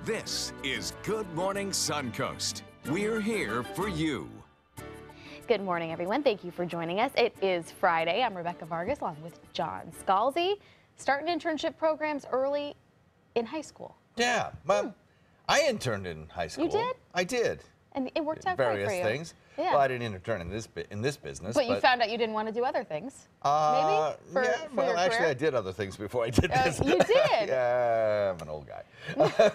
This is Good Morning Suncoast. We're here for you. Good morning, everyone. Thank you for joining us. It is Friday. I'm Rebecca Vargas along with John Scalzi. Starting internship programs early in high school. Yeah, I interned in high school. You did? I did. And it worked out great for you. Various things. Yeah. Well, I didn't intern in this business. But you found out you didn't want to do other things. Yeah, for your actually, career? I did other things before I did this. You did? Yeah, I'm an old guy.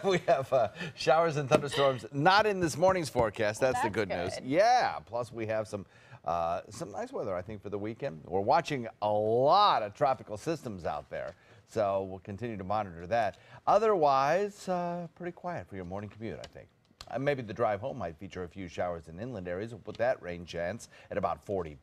We have showers and thunderstorms not in this morning's forecast. That's the good news. Yeah. Plus, we have some nice weather, I think, for the weekend. We're watching a lot of tropical systems out there, so we'll continue to monitor that. Otherwise, pretty quiet for your morning commute, I think. Maybe the drive home might feature a few showers in inland areas. We'll put that rain chance at about 40%.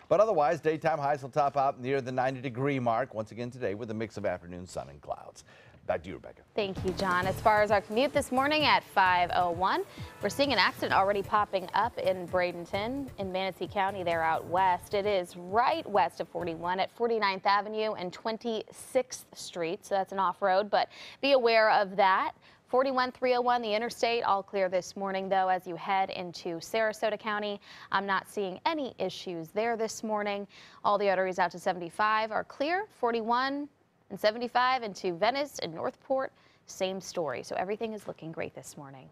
But otherwise, daytime highs will top out near the 90-degree mark once again today with a mix of afternoon sun and clouds. Back to you, Rebecca. Thank you, John. As far as our commute this morning at 5:01, we're seeing an accident already popping up in Bradenton in Manatee County there out west. It is right west of 41 at 49th Avenue and 26th Street. So that's an off-road, but be aware of that. 41, 301, the interstate, all clear this morning, though, as you head into Sarasota County. I'm not seeing any issues there this morning. All the arteries out to 75 are clear. 41 and 75 into Venice and Northport. Same story. So everything is looking great this morning.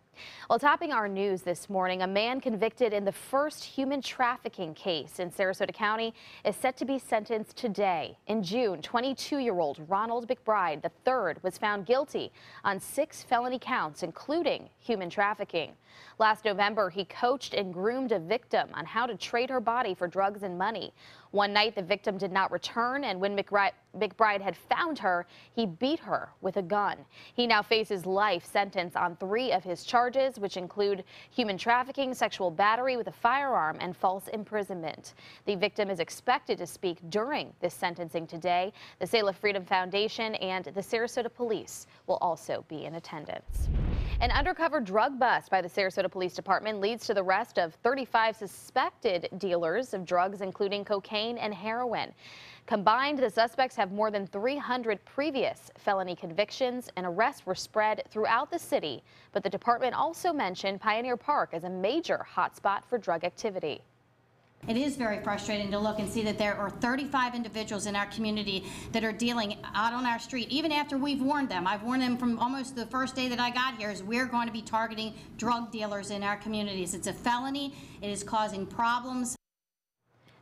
Well, topping our news this morning, a man convicted in the first human trafficking case in Sarasota County is set to be sentenced today. In June, 22-year-old Ronald McBride III was found guilty on 6 felony counts, including human trafficking. Last November, he coached and groomed a victim on how to trade her body for drugs and money. One night, the victim did not return, and when McBride had found her, he beat her with a gun. He now faces life sentence on 3 of his charges, which include human trafficking, sexual battery with a firearm, and false imprisonment. The victim is expected to speak during this sentencing today. The Selah Freedom Foundation and the Sarasota Police will also be in attendance. An undercover drug bust by the Sarasota Police Department leads to the arrest of 35 suspected dealers of drugs, including cocaine and heroin. Combined, the suspects have more than 300 previous felony convictions, and arrests were spread throughout the city. But the department also mentioned Pioneer Park as a major hotspot for drug activity. It is very frustrating to look and see that there are 35 individuals in our community that are dealing out on our street, even after we've warned them. I've warned them from almost the first day that I got here, is we're going to be targeting drug dealers in our communities. It's a felony. It is causing problems.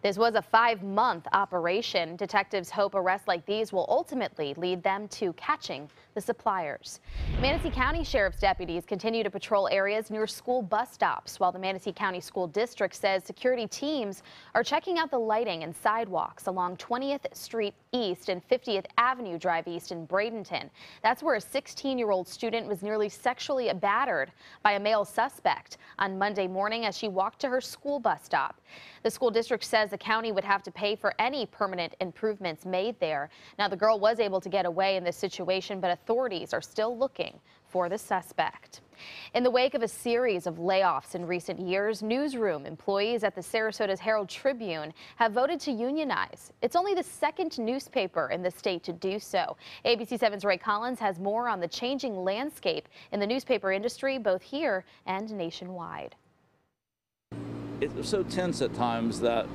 This was a 5-month operation. Detectives hope arrests like these will ultimately lead them to catching the suppliers. Manatee County Sheriff's deputies continue to patrol areas near school bus stops, while the Manatee County School District says security teams are checking out the lighting and sidewalks along 20th Street East and 50th Avenue Drive East in Bradenton. That's where a 16-year-old student was nearly sexually battered by a male suspect on Monday morning as she walked to her school bus stop. The school district says the county would have to pay for any permanent improvements made there. Now, the girl was able to get away in this situation, but authorities are still looking for the suspect. In the wake of a series of layoffs in recent years, newsroom employees at the Sarasota's Herald Tribune have voted to unionize. It's only the second newspaper in the state to do so. ABC 7's Ray Collins has more on the changing landscape in the newspaper industry, both here and nationwide. It's so tense at times that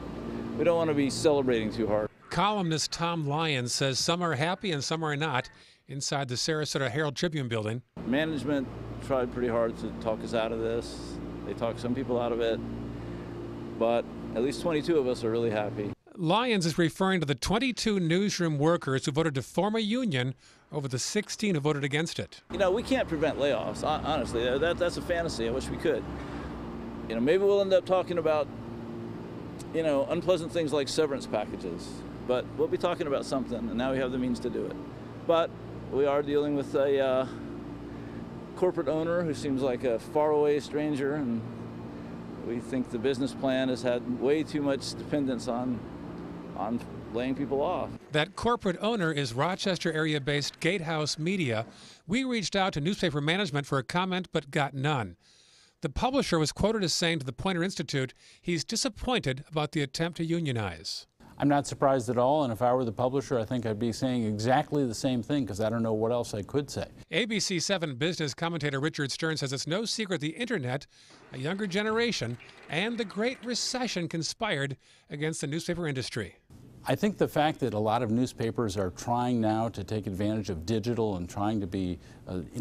we don't want to be celebrating too hard. Columnist Tom Lyons says some are happy and some are not inside the Sarasota Herald Tribune building. Management tried pretty hard to talk us out of this. They talked some people out of it, but at least 22 of us are really happy. Lyons is referring to the 22 newsroom workers who voted to form a union over the 16 who voted against it. You know, we can't prevent layoffs, honestly. That's a fantasy. I wish we could. You know, maybe we'll end up talking about, you know, unpleasant things like severance packages, but we'll be talking about something, and now we have the means to do it. But we are dealing with a corporate owner who seems like a faraway stranger, and we think the business plan has had way too much dependence on laying people off. That corporate owner is Rochester area-based Gatehouse Media. We reached out to newspaper management for a comment but got none. The publisher was quoted as saying to the Poynter Institute he's disappointed about the attempt to unionize. I'm not surprised at all, and if I were the publisher, I think I'd be saying exactly the same thing because I don't know what else I could say. ABC 7 business commentator Richard Stern says it's no secret the internet, a younger generation, and the Great Recession conspired against the newspaper industry. I think the fact that a lot of newspapers are trying now to take advantage of digital and trying to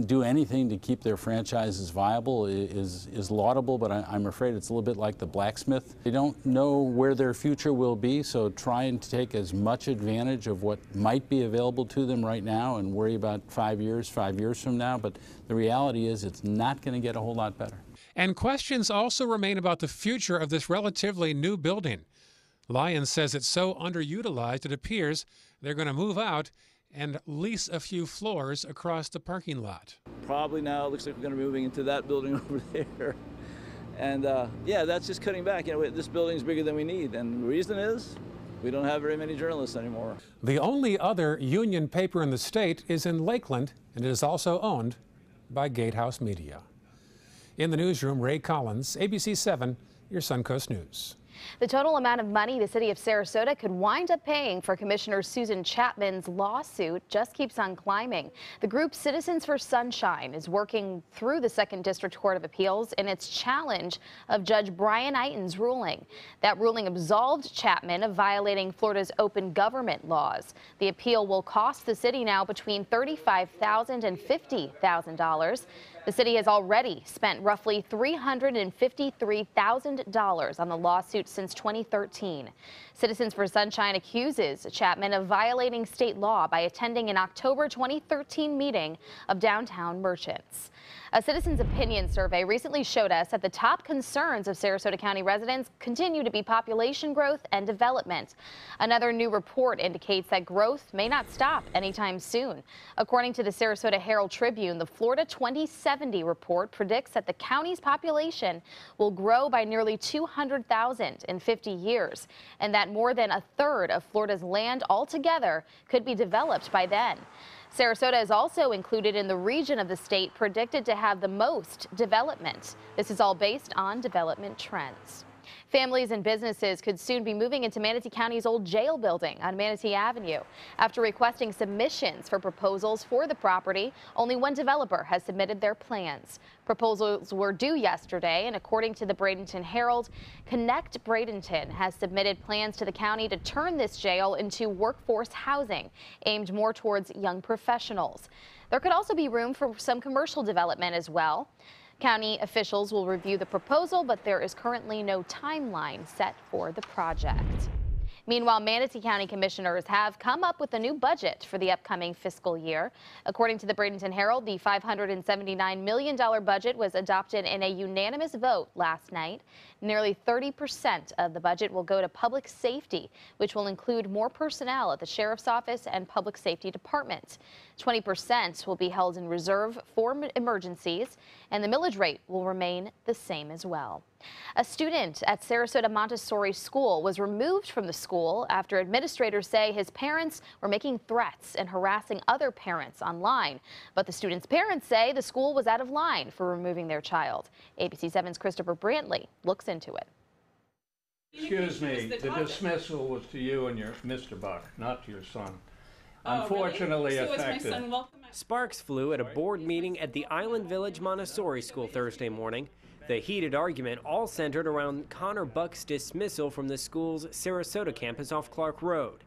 do anything to keep their franchises viable is laudable, but I'm afraid it's a little bit like the blacksmith. They don't know where their future will be, so try and take as much advantage of what might be available to them right now and worry about 5 years from now. But the reality is it's not going to get a whole lot better. And questions also remain about the future of this relatively new building. Lyons says it's so underutilized it appears they're going to move out and lease a few floors across the parking lot. Probably now it looks like we're going to be moving into that building over there. And yeah, that's just cutting back. You know, this building's bigger than we need. And the reason is we don't have very many journalists anymore. The only other union paper in the state is in Lakeland, and it is also owned by Gatehouse Media. In the newsroom, Ray Collins, ABC 7, your Suncoast News. The total amount of money the city of Sarasota could wind up paying for Commissioner Susan Chapman's lawsuit just keeps on climbing. The group Citizens for Sunshine is working through the 2nd District Court of Appeals in its challenge of Judge Brian Eiten's ruling. That ruling absolved Chapman of violating Florida's open government laws. The appeal will cost the city now between $35,000 and $50,000. The city has already spent roughly $353,000 on the lawsuit since 2013. Citizens for Sunshine accuses Chapman of violating state law by attending an October 2013 meeting of downtown merchants. A citizens' opinion survey recently showed us that the top concerns of Sarasota County residents continue to be population growth and development. Another new report indicates that growth may not stop anytime soon. According to the Sarasota Herald Tribune, the Florida 2070 report predicts that the county's population will grow by nearly 200,000 in 50 years, and that more than a third of Florida's land altogether could be developed by then. Sarasota is also included in the region of the state predicted to have the most development. This is all based on development trends. Families and businesses could soon be moving into Manatee County's old jail building on Manatee Avenue. After requesting submissions for proposals for the property, only one developer has submitted their plans. Proposals were due yesterday, and according to the Bradenton Herald, Connect Bradenton has submitted plans to the county to turn this jail into workforce housing aimed more towards young professionals. There could also be room for some commercial development as well. County officials will review the proposal, but there is currently no timeline set for the project. Meanwhile, Manatee County commissioners have come up with a new budget for the upcoming fiscal year. According to the Bradenton Herald, the $579 million budget was adopted in a unanimous vote last night. Nearly 30% of the budget will go to public safety, which will include more personnel at the sheriff's office and public safety department. 20% will be held in reserve for emergencies, and the millage rate will remain the same as well. A student at Sarasota Montessori School was removed from the school after administrators say his parents were making threats and harassing other parents online. But the student's parents say the school was out of line for removing their child. ABC 7's Christopher Brantley looks into it. Excuse me, the dismissal was to you and your Mr. Buck, not to your son. Unfortunately really? So affected. my son welcome? Sparks flew at a board meeting at the Island Village Montessori School Thursday morning. The heated argument all centered around Connor Buck's dismissal from the school's Sarasota campus off Clark Road.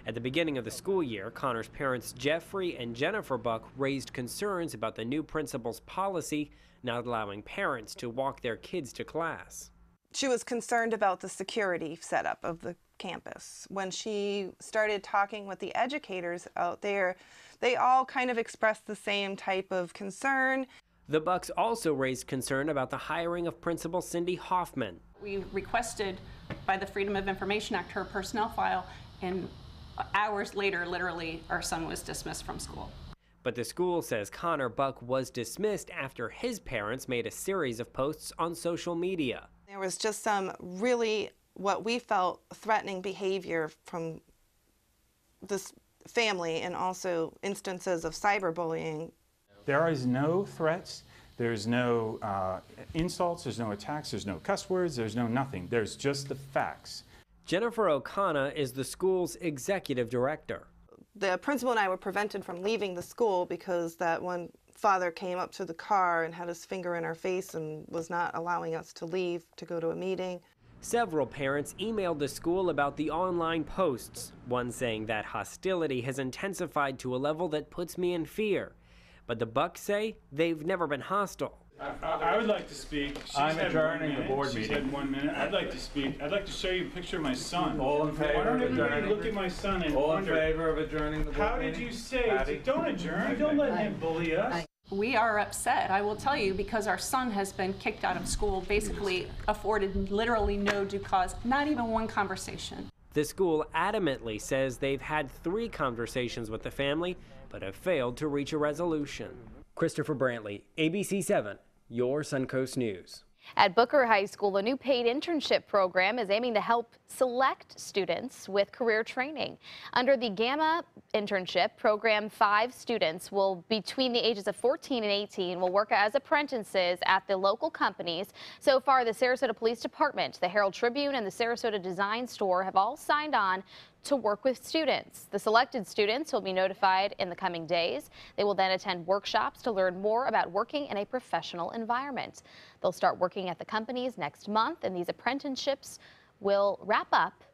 At the beginning of the school year, Connor's parents Jeffrey and Jennifer Buck raised concerns about the new principal's policy not allowing parents to walk their kids to class. She was concerned about the security setup of the campus. When she started talking with the educators out there, they all kind of expressed the same type of concern. The Bucks also raised concern about the hiring of Principal Cindy Hoffman. We requested by the Freedom of Information Act her personnel file, and hours later, literally, our son was dismissed from school. But the school says Connor Buck was dismissed after his parents made a series of posts on social media. There was just some really, what we felt, threatening behavior from this family, and also instances of cyberbullying. There is no threats, there's no insults, there's no attacks, there's no cuss words, there's no nothing. There's just the facts. Jennifer O'Connor is the school's executive director. The principal and I were prevented from leaving the school because that one father came up to the car and had his finger in our face and was not allowing us to leave to go to a meeting. Several parents emailed the school about the online posts, one saying that hostility has intensified to a level that puts me in fear. But the Bucks say they've never been hostile. I would like to speak. I'm adjourning the board She's meeting. had 1 minute. I'd like to speak. I'd like to show you a picture of my son. All in favor Why don't of everybody adjourning? look at my son and All in wonder, favor of adjourning the board how meeting? did you say? Patty? Don't adjourn. Don't let him bully us. We are upset, I will tell you, because our son has been kicked out of school, basically afforded literally no due cause, not even one conversation. The school adamantly says they've had 3 conversations with the family, but have failed to reach a resolution. Christopher Brantley, ABC 7, your Suncoast News. At Booker High School, a new paid internship program is aiming to help select students with career training. Under the Gamma internship program, 5 students will between the ages of 14 and 18 will work as apprentices at the local companies. So far, the Sarasota Police Department, the Herald Tribune, and the Sarasota Design Store have all signed on to work with students. The selected students will be notified in the coming days. They will then attend workshops to learn more about working in a professional environment. They'll start working at the companies next month, and these apprenticeships will wrap up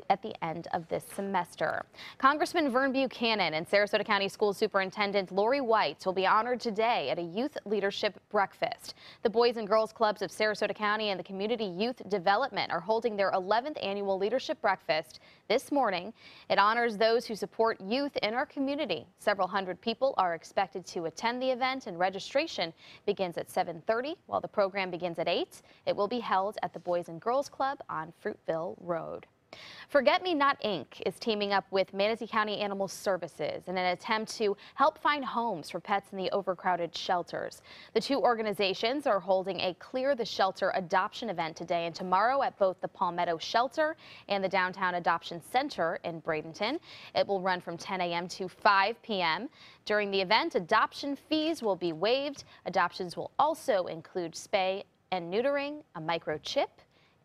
at the end of this semester. Congressman Vern Buchanan and Sarasota County School Superintendent Lori White will be honored today at a youth leadership breakfast. The Boys and Girls Clubs of Sarasota County and the Community Youth Development are holding their 11th annual leadership breakfast this morning. It honors those who support youth in our community. Several hundred people are expected to attend the event, and registration begins at 7:30 while the program begins at 8. It will be held at the Boys and Girls Club on Fruitville Road. Forget Me Not Inc. is teaming up with Manatee County Animal Services in an attempt to help find homes for pets in the overcrowded shelters. The 2 organizations are holding a Clear the Shelter adoption event today and tomorrow at both the Palmetto Shelter and the Downtown Adoption Center in Bradenton. It will run from 10 a.m. to 5 p.m. During the event, adoption fees will be waived. Adoptions will also include spay and neutering, a microchip,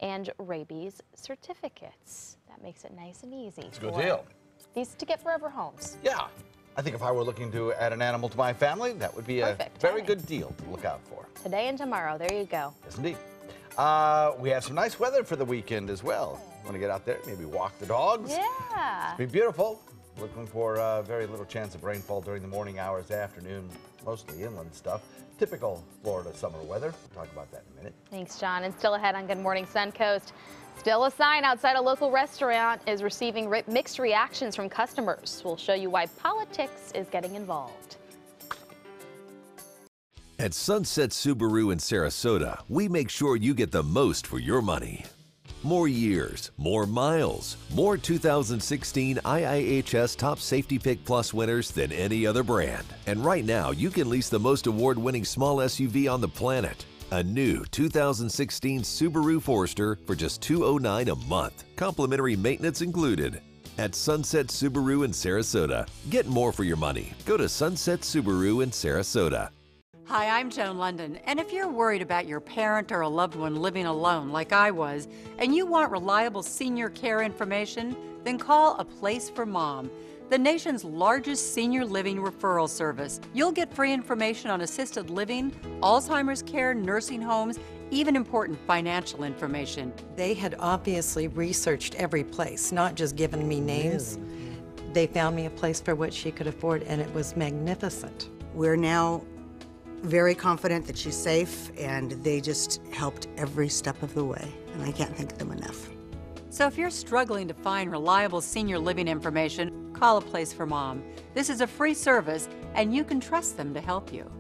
and rabies certificates. That makes it nice and easy. It's a good deal. These to get forever homes. Yeah. I think if I were looking to add an animal to my family, that would be Perfect a very timing. good deal to look out for. Today and tomorrow. There you go. Yes, indeed. We have some nice weather for the weekend as well. Want to get out there, maybe walk the dogs? Yeah. It'll be beautiful. Looking for very little chance of rainfall during the morning hours, afternoon, mostly inland stuff. Typical Florida summer weather. We'll talk about that in a minute. Thanks, John. And still ahead on Good Morning Suncoast. Still a sign outside a local restaurant is receiving mixed reactions from customers. We'll show you why politics is getting involved. At Sunset Subaru in Sarasota, we make sure you get the most for your money. More years, more miles, more 2016 IIHS Top Safety Pick Plus winners than any other brand. And right now, you can lease the most award-winning small SUV on the planet. A new 2016 Subaru Forester for just $209 a month. Complimentary maintenance included. At Sunset Subaru in Sarasota. Get more for your money. Go to Sunset Subaru in Sarasota. Hi, I'm Joan London, and if you're worried about your parent or a loved one living alone like I was, and you want reliable senior care information, then call A Place for Mom, the nation's largest senior living referral service. You'll get free information on assisted living, Alzheimer's care, nursing homes, even important financial information. They had obviously researched every place, not just given me names. They found me a place for what she could afford, and it was magnificent. We're now very confident that she's safe, and they just helped every step of the way, and I can't thank them enough. So if you're struggling to find reliable senior living information, call A Place for Mom. This is a free service, and you can trust them to help you.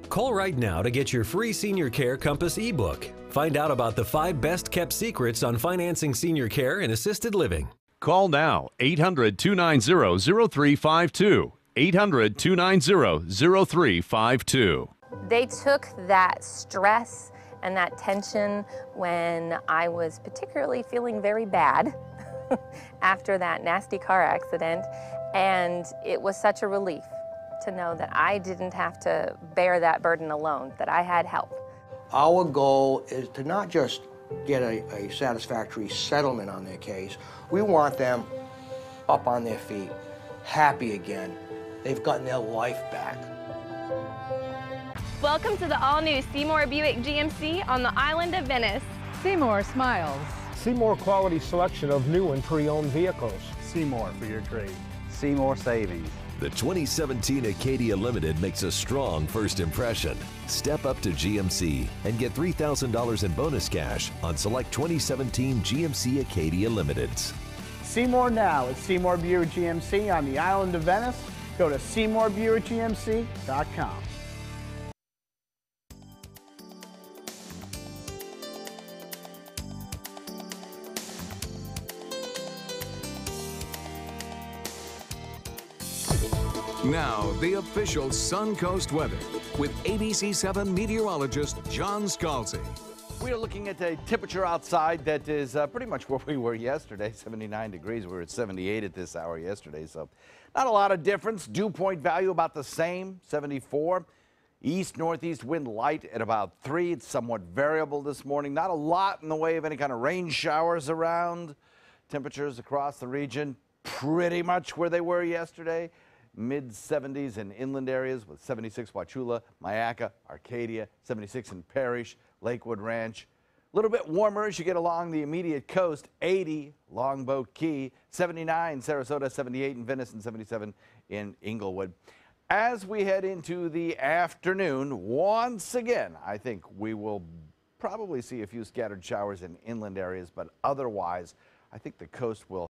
Call right now to get your free Senior Care Compass ebook. Find out about the 5 best-kept secrets on financing senior care and assisted living. Call now, 800-290-0352. 800-290-0352. They took that stress and that tension when I was particularly feeling very bad after that nasty car accident, and it was such a relief to know that I didn't have to bear that burden alone, that I had help. Our goal is to not just get a satisfactory settlement on their case. We want them up on their feet, happy again. They've gotten their life back. Welcome to the all-new Seymour Buick GMC on the island of Venice. Seymour smiles. Seymour quality selection of new and pre-owned vehicles. Seymour for your trade. Seymour savings. The 2017 Acadia Limited makes a strong first impression. Step up to GMC and get $3,000 in bonus cash on select 2017 GMC Acadia Limiteds. Seymour now at Seymour Buick GMC on the island of Venice. Go to SeymourBuickGMC.com. Now, the official Suncoast weather with ABC7 meteorologist John Scalzi. We are looking at a temperature outside that is pretty much where we were yesterday, 79 degrees. We were at 78 at this hour yesterday, so not a lot of difference. Dew point value about the same, 74. East-northeast wind light at about 3. It's somewhat variable this morning. Not a lot in the way of any kind of rain showers around. Temperatures across the region pretty much where they were yesterday. Mid-70s in inland areas with 76 Wauchula, Myakka, Arcadia, 76 in Parrish, Lakewood Ranch. A little bit warmer as you get along the immediate coast, 80 Longboat Key, 79 Sarasota, 78 in Venice, and 77 in Inglewood. As we head into the afternoon, once again, I think we will probably see a few scattered showers in inland areas, but otherwise, I think the coast will